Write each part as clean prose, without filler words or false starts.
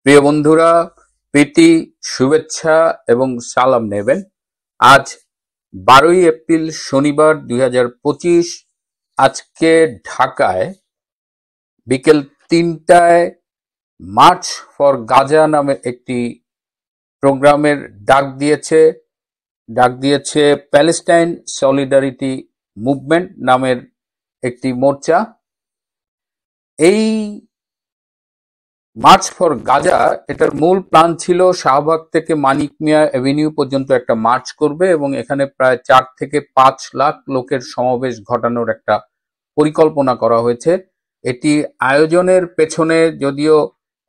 প্রিয় বন্ধুরা, প্রীতি, শুভেচ্ছা এবং সালাম নেবেন। আজ 12ই এপ্রিল শনিবার 2025। আজকে ঢাকায় বিকেল 3টায় মার্চ ফর গাজা নামে একটি প্রোগ্রামের ডাক দিয়েছে প্যালেস্টাইন সলিডারিটি মুভমেন্ট নামের একটি মোর্চা। এই মার্চ ফর গাজা, এটার মূল প্ল্যান ছিল শাহবাগ থেকে মানিক মিয়া এভিনিউ পর্যন্ত একটা মার্চ করবে এবং এখানে প্রায় 4 থেকে 5 লাখ লোকের সমাবেশ ঘটানোর একটা পরিকল্পনা করা হয়েছে। এটি আয়োজনের পেছনে যদিও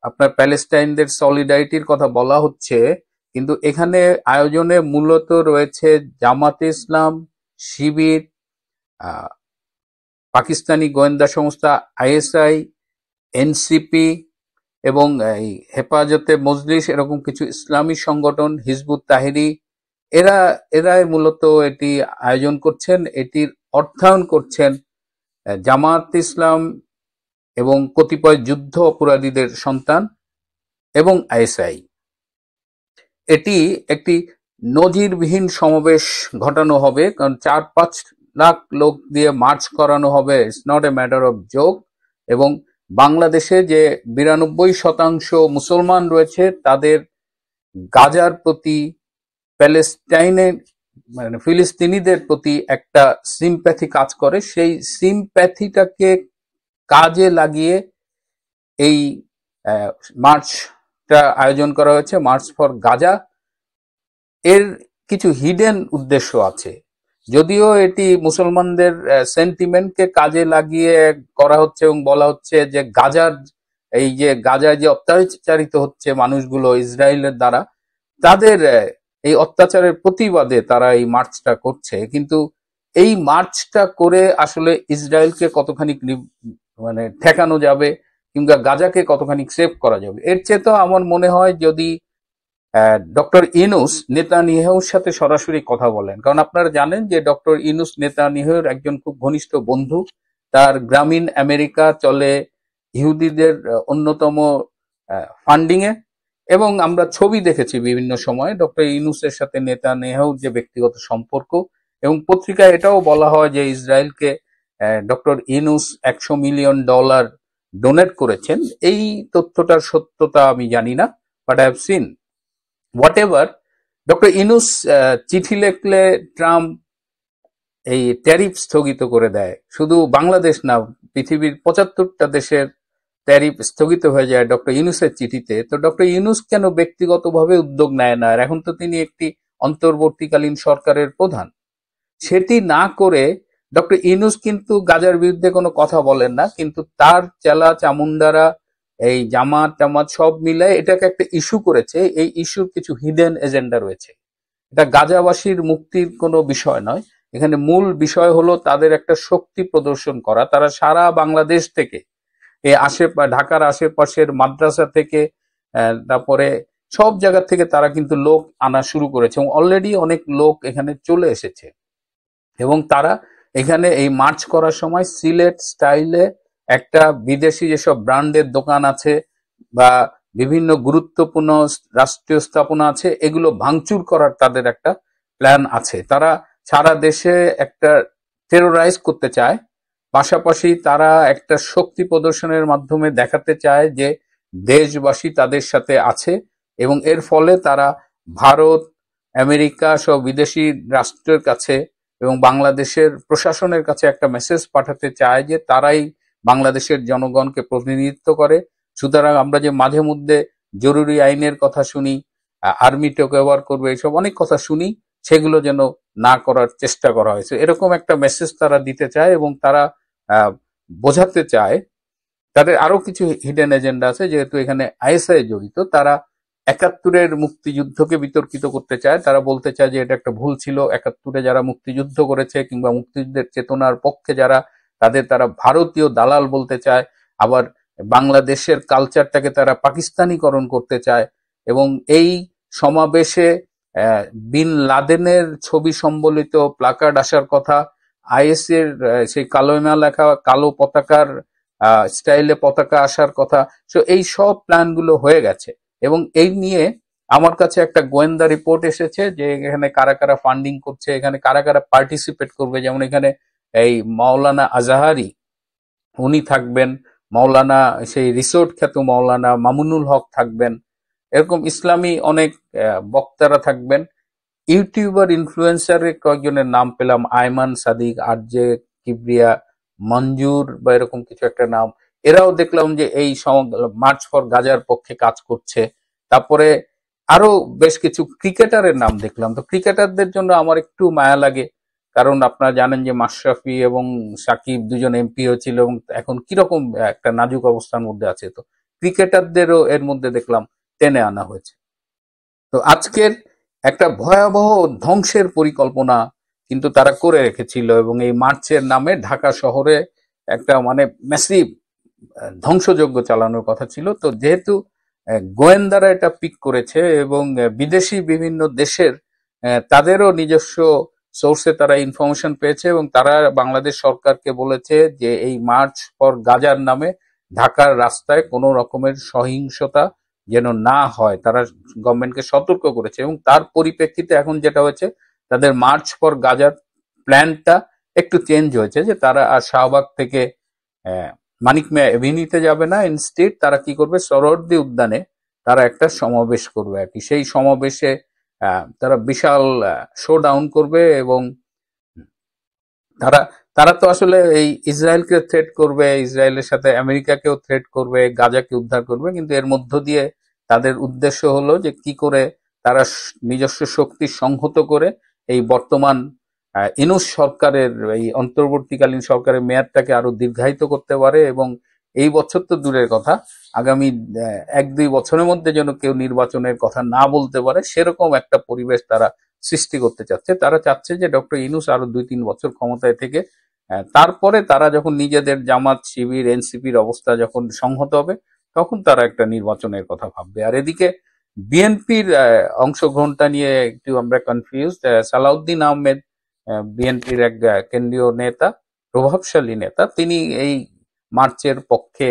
আপনার প্যালেস্টাইনদের সলিডারিটির কথা বলা হচ্ছে, কিন্তু এখানে আয়োজনে মূলত রয়েছে জামাতে ইসলাম, শিবির, পাকিস্তানি গোয়েন্দা সংস্থা আইএসআই, এনসিপি এবং এই হেফাজতে মজলিস, এরকম কিছু ইসলামী সংগঠন, হিজবুত তাহরির, এরাই মূলত এটি আয়োজন করছেন। এটির অর্থায়ন করছেন জামাত ইসলাম এবং কতিপয় যুদ্ধ অপরাধীদের সন্তান এবং আইএসআই। এটি একটি নজিরবিহীন সমাবেশ ঘটানো হবে, কারণ 4-5 লাখ লোক দিয়ে মার্চ করানো হবে। It's not a matter of joke. এবং বাংলাদেশে যে 92% মুসলমান রয়েছে, তাদের গাজার প্রতি, প্যালেস্টাইনের ফিলিস্তিনিদের প্রতি একটা সিম্প্যাথি কাজ করে। সেই সিম্প্যাথিটাকে কাজে লাগিয়ে এই মার্চটা আয়োজন করা হয়েছে, মার্চ ফর গাজা। এর কিছু হিডেন উদ্দেশ্য আছে। যদিও এটি মুসলমানদের সেন্টিমেন্টকে কাজে লাগিয়ে করা হচ্ছে এবং বলা হচ্ছে যে গাজায় যে অত্যাচারিত হচ্ছে মানুষগুলো ইসরায়েলের দ্বারা, তাদের এই অত্যাচারের প্রতিবাদে তারা এই মার্চটা করছে। কিন্তু এই মার্চটা করে আসলে ইসরায়েলকে কতখানি ঠেকানো যাবে কিংবা গাজাকে কতখানি সেভ করা যাবে, এর চেয়ে তো আমার মনে হয় যদি ডক্টর ইউনূস নেতানিয়াহুর সাথে সরাসরি কথা বলেন। কারণ আপনারা জানেন যে ডক্টর ইউনূস নেতানিয়াহুর একজন খুব ঘনিষ্ঠ বন্ধু। তার গ্রামীণ আমেরিকা চলে ইহুদিদের অন্যতম ফান্ডিং এ, এবং আমরা ছবি দেখেছি বিভিন্ন সময় ডক্টর ইউনূসের সাথে নেতানিয়াহুর যে ব্যক্তিগত সম্পর্ক। এবং পত্রিকায় এটাও বলা হয় যে ইসরায়েলকে ডক্টর ইউনূস $100 মিলিয়ন ডোনেট করেছেন। এই তথ্যটার সত্যতা আমি জানি না, but I have seen what ever. Doctor Yunus চিঠি লিখলে ট্রাম্প এই ট্যারিফ স্থগিত করে দেয়। শুধু বাংলাদেশ না, পৃথিবীর 75টা দেশের ট্যারিফ স্থগিত হয়ে যায় ডক্টর ইউনূসের চিঠিতে। তো ডক্টর ইউনূস কেন ব্যক্তিগতভাবে উদ্যোগ নেয় না? আর এখন তো তিনি একটি অন্তর্বর্তীকালীন সরকারের প্রধান। সেটি না করে ডক্টর ইউনূস কিন্তু গাজার বিরুদ্ধে কোনো কথা বলেন না, কিন্তু তার চেলা চামুন্ডারা, এই জামাত টামাত সব মিলে এটাকে একটা ইস্যু করেছে। এই ইস্যুর কিছু হিডেন এজেন্ডা রয়েছে। এটা গাজাবাসীর মুক্তির কোনো বিষয় নয়। এখানে মূল বিষয় হলো তাদের একটা শক্তি প্রদর্শন করা। তারা সারা বাংলাদেশ থেকে, ঢাকার আশেপাশের মাদ্রাসা থেকে, তারপরে সব জায়গা থেকে তারা কিন্তু লোক আনা শুরু করেছে এবং অলরেডি অনেক লোক এখানে চলে এসেছে। এবং তারা এখানে এই মার্চ করার সময় সিলেট স্টাইলে একটা বিদেশি যেসব ব্র্যান্ডের দোকান আছে বা বিভিন্ন গুরুত্বপূর্ণ রাষ্ট্রীয় স্থাপনা আছে, এগুলো ভাঙচুর করার তাদের একটা প্ল্যান আছে। তারা সারা দেশে একটা টেরোরাইজ করতে চায়, পাশাপাশি তারা একটা শক্তি প্রদর্শনের মাধ্যমে দেখাতে চায় যে দেশবাসী তাদের সাথে আছে। এবং এর ফলে তারা ভারত, আমেরিকা সব বিদেশি রাষ্ট্রের কাছে এবং বাংলাদেশের প্রশাসনের কাছে একটা মেসেজ পাঠাতে চায় যে তারাই বাংলাদেশের জনগণকে প্রতিনিধিত্ব করে। সুতরাং আমরা যে মাঝে মধ্যে জরুরি আইনের কথা শুনি, আর্মি টেক ওভার করবে, এইসব অনেক কথা শুনি, সেগুলো যেন না করার চেষ্টা করা হয়েছে, এরকম একটা মেসেজ তারা দিতে চায়। এবং তারা বোঝাতে চায়, তাদের আরো কিছু হিডেন এজেন্ডা আছে। যেহেতু এখানে আইএসআই জড়িত, তারা 71-এর মুক্তিযুদ্ধকে বিতর্কিত করতে চায়। তারা বলতে চায় যে এটা একটা ভুল ছিল। 71-এ যারা মুক্তিযুদ্ধ করেছে কিংবা মুক্তিযুদ্ধের চেতনার পক্ষে যারা, তারা ভারতীয় দালাল বলতে চায়। আবার বাংলাদেশের কালচারটাকে তারা পাকিস্তানিকরণ করতে চায়। এবং এই সমাবেশে বিন লাদেনের ছবি সম্বলিত প্লাকার্ড আসার কথা, আইএসের সেই কালোমা লেখা কালো পতাকার স্টাইলে পতাকা আসার কথা। সো এই সব প্ল্যানগুলো হয়ে গেছে। এবং এই নিয়ে আমার কাছে একটা গোয়েন্দা রিপোর্ট এসেছে যে এখানে কারা কারা ফান্ডিং করছে, এখানে কারা কারা পার্টিসিপেট করবে। যেমন এখানে এই মাওলানা আজাহারি উনি থাকবেন, মাওলানা সেই রিসোর্ট খ্যাত মাওলানা মামুনুল হক থাকবেন, এরকম ইসলামী অনেক বক্তারা থাকবেন। ইউটিউবার ইনফ্লুয়েন্সারের কয়েকজনের নাম পেলাম, আয়মান সাদিক, আরজে কিবরিয়া, মঞ্জুর বা এরকম কিছু একটা নাম। এরাও দেখলাম যে এই মার্চ ফর গাজার পক্ষে কাজ করছে। তারপরে আরো বেশ কিছু ক্রিকেটারের নাম দেখলাম। তো ক্রিকেটারদের জন্য আমার একটু মায়া লাগে, কারণ আপনারা জানেন যে মাশরাফি এবং সাকিব দুজন এমপি হয়েছিল এবং এখন কিরকম একটা নাজুক অবস্থার মধ্যে আছে। তো ক্রিকেটারদেরও এর মধ্যে দেখলাম টেনে আনা হয়েছে। তো আজকের একটা ভয়াবহ ধ্বংসের পরিকল্পনা কিন্তু তারা করে রেখেছিল, এবং এই মার্চের নামে ঢাকা শহরে একটা মানে ম্যাসিভ ধ্বংসযজ্ঞ চালানোর কথা ছিল। তো যেহেতু গোয়েন্দারা এটা পিক করেছে এবং বিদেশি বিভিন্ন দেশের তাদেরও নিজস্ব সোর্সে তারা ইনফরমেশন পেয়েছে, এবং তারা বাংলাদেশ সরকারকে বলেছে যে এই মার্চ ফর গাজার নামে ঢাকার রাস্তায় কোনো রকমের সহিংসতা যেন না হয়, তারা গভর্নমেন্টকে সতর্ক করেছে। এবং তার পরিপ্রেক্ষিতে এখন যেটা হয়েছে, তাদের মার্চ ফর গাজার প্ল্যানটা একটু চেঞ্জ হয়েছে, যে তারা আর শাহবাগ থেকে মানিক মিয়া এভিনিউতে যাবে না, ইনস্টেড তারা কি করবে, সরোয়ার্দী উদ্যানে তারা একটা সমাবেশ করবে আর কি। সেই সমাবেশে তারা বিশাল শো ডাউন করবে, এবং তারা তারা তো আসলে এই ইসরায়েলকে থ্রেট করবে, ইসরায়েলের সাথে আমেরিকাকেও থ্রেট করবে, গাজাকে উদ্ধার করবে, কিন্তু এর মধ্য দিয়ে তাদের উদ্দেশ্য হলো যে কি করে তারা নিজস্ব শক্তি সংহত করে এই বর্তমান ইনুস সরকারের, এই অন্তর্বর্তীকালীন সরকারের মেয়াদটাকে আরো দীর্ঘায়িত করতে পারে, এবং এই বছর তো দূরের কথা, আগামী 1-2 বছরের মধ্যে যেন কেউ নির্বাচনের কথা না বলতে পারে, সেরকম একটা পরিবেশ তারা সৃষ্টি করতে চাচ্ছে। তারা চাচ্ছে যে ডক্টর ইনুস আরো 2-3 বছর ক্ষমতায় থেকে তারপরে তারা যখন নিজেদের জামাত শিবির এনসিপির অবস্থা যখন সংহত হবে, তখন তারা একটা নির্বাচনের কথা ভাববে। আর এদিকে বিএনপির অংশগ্রহণটা নিয়ে একটু আমরা কনফিউজ। সালাউদ্দিন আহমেদ বিএনপির এক কেন্দ্রীয় নেতা, প্রভাবশালী নেতা, তিনি এই মার্চের পক্ষে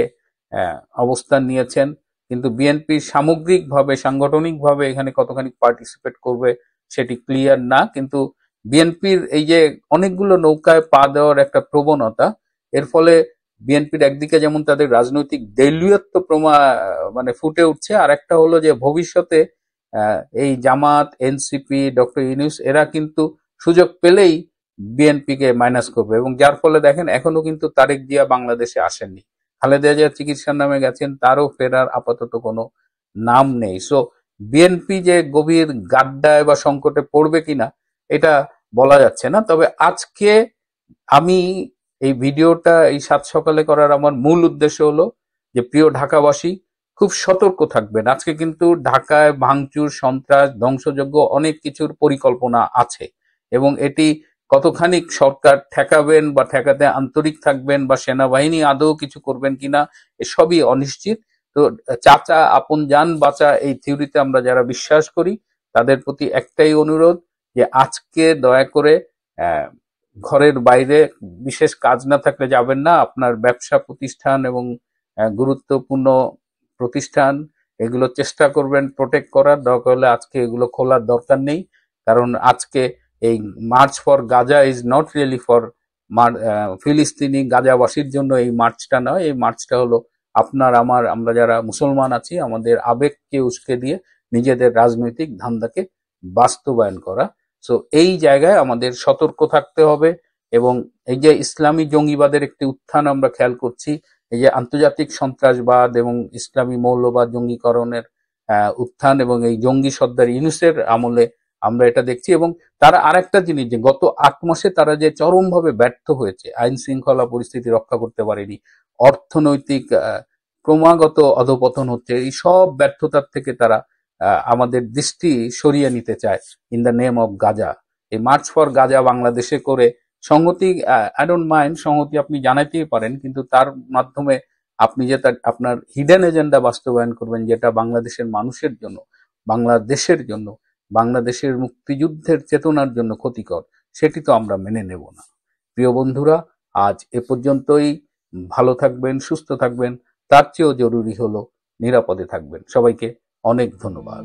অবস্থান নিয়েছেন, কিন্তু বিএনপি সামগ্রিকভাবে সাংগঠনিকভাবে এখানে কতখানি পার্টিসিপেট করবে সেটি ক্লিয়ার না। কিন্তু বিএনপির এই যে অনেকগুলো নৌকায় পা দেওয়ার একটা প্রবণতা, এর ফলে বিএনপির একদিকে যেমন তাদের রাজনৈতিক দলীয়ত্ব মানে ফুটে উঠছে, আর একটা হলো যে ভবিষ্যতে এই জামাত এনসিপি ডক্টর ইউনূস এরা কিন্তু সুযোগ পেলেই বিএনপিকে মাইনাস করবে, এবং যার ফলে দেখেন এখনো কিন্তু তারেক জিয়া বাংলাদেশে আসেননি, খালেদা জিয়া চিকিৎসার নামে গেছেন, তারও ফেরার আপাতত কোনো নাম নেই। সো বিএনপি যে গভীর গাড্ডায় বা সংকটে পড়বে কিনা এটা বলা যাচ্ছে না। তবে আজকে আমি এই ভিডিওটা এই সাত সকালে করার আমার মূল উদ্দেশ্য হলো যে প্রিয় ঢাকাবাসী খুব সতর্ক থাকবেন। আজকে কিন্তু ঢাকায় ভাঙচুর, সন্ত্রাস, ধ্বংসযজ্ঞ অনেক কিছুর পরিকল্পনা আছে, এবং এটি কতখানি সরকার ঠেকাবেন বা ঠেকাতে আন্তরিক থাকবেন বা সেনাবাহিনী আদৌ কিছু করবেন কিনা এসবই অনিশ্চিত। তো চাচা আপন জান বাঁচা এই থিওরিতে আমরা যারা বিশ্বাস করি তাদের প্রতি একটাই অনুরোধ, যে আজকে দয়া করে আহ, ঘরের বাইরে বিশেষ কাজ না থাকলে যাবেন না। আপনার ব্যবসা প্রতিষ্ঠান এবং গুরুত্বপূর্ণ প্রতিষ্ঠান এগুলো চেষ্টা করবেন প্রোটেক্ট করার, দরকার হলে আজকে এগুলো খোলার দরকার নেই। কারণ আজকে এই March for Gaza is not really for ফিলিস্তিনি গাজাবাসীর জন্য এই মার্চটা নয়। এই মার্চটা হলো আপনার আমার, আমরা যারা মুসলমান আছি, আমাদের আবেগকে উস্কে দিয়ে নিজেদের রাজনৈতিক ধান্দাকে বাস্তবায়ন করা। সো এই জায়গায় আমাদের সতর্ক থাকতে হবে। এবং এই যে ইসলামী জঙ্গিবাদের একটি উত্থান আমরা খেয়াল করছি, এই যে আন্তর্জাতিক সন্ত্রাসবাদ এবং ইসলামী মৌলবাদ জঙ্গিকরণের উত্থান, এবং এই জঙ্গি সর্দার ইউনূসের আমলে আমরা এটা দেখছি। এবং তারা আরেকটা জিনিস, যে গত 8 মাসে তারা যে চরমভাবে ব্যর্থ হয়েছে, আইন শৃঙ্খলা পরিস্থিতি রক্ষা করতে পারেনি, অর্থনৈতিক ক্রমাগত অধপতন হচ্ছে, এই সব ব্যর্থতার থেকে তারা আমাদের দৃষ্টি সরিয়ে নিতে চায় in the name of Gaza. এই মার্চ ফর গাজা বাংলাদেশে করে সংহতি, আই ডোন্ট মাইন্ড, সংহতি আপনি জানাতেই পারেন, কিন্তু তার মাধ্যমে আপনি যে আপনার হিডেন এজেন্ডা বাস্তবায়ন করবেন, যেটা বাংলাদেশের মানুষের জন্য, বাংলাদেশের জন্য, বাংলাদেশের মুক্তিযুদ্ধের চেতনার জন্য ক্ষতিকর, সেটি তো আমরা মেনে নেব না। প্রিয় বন্ধুরা, আজ এ পর্যন্তই। ভালো থাকবেন, সুস্থ থাকবেন, তার চেয়েও জরুরি হলো নিরাপদে থাকবেন। সবাইকে অনেক ধন্যবাদ।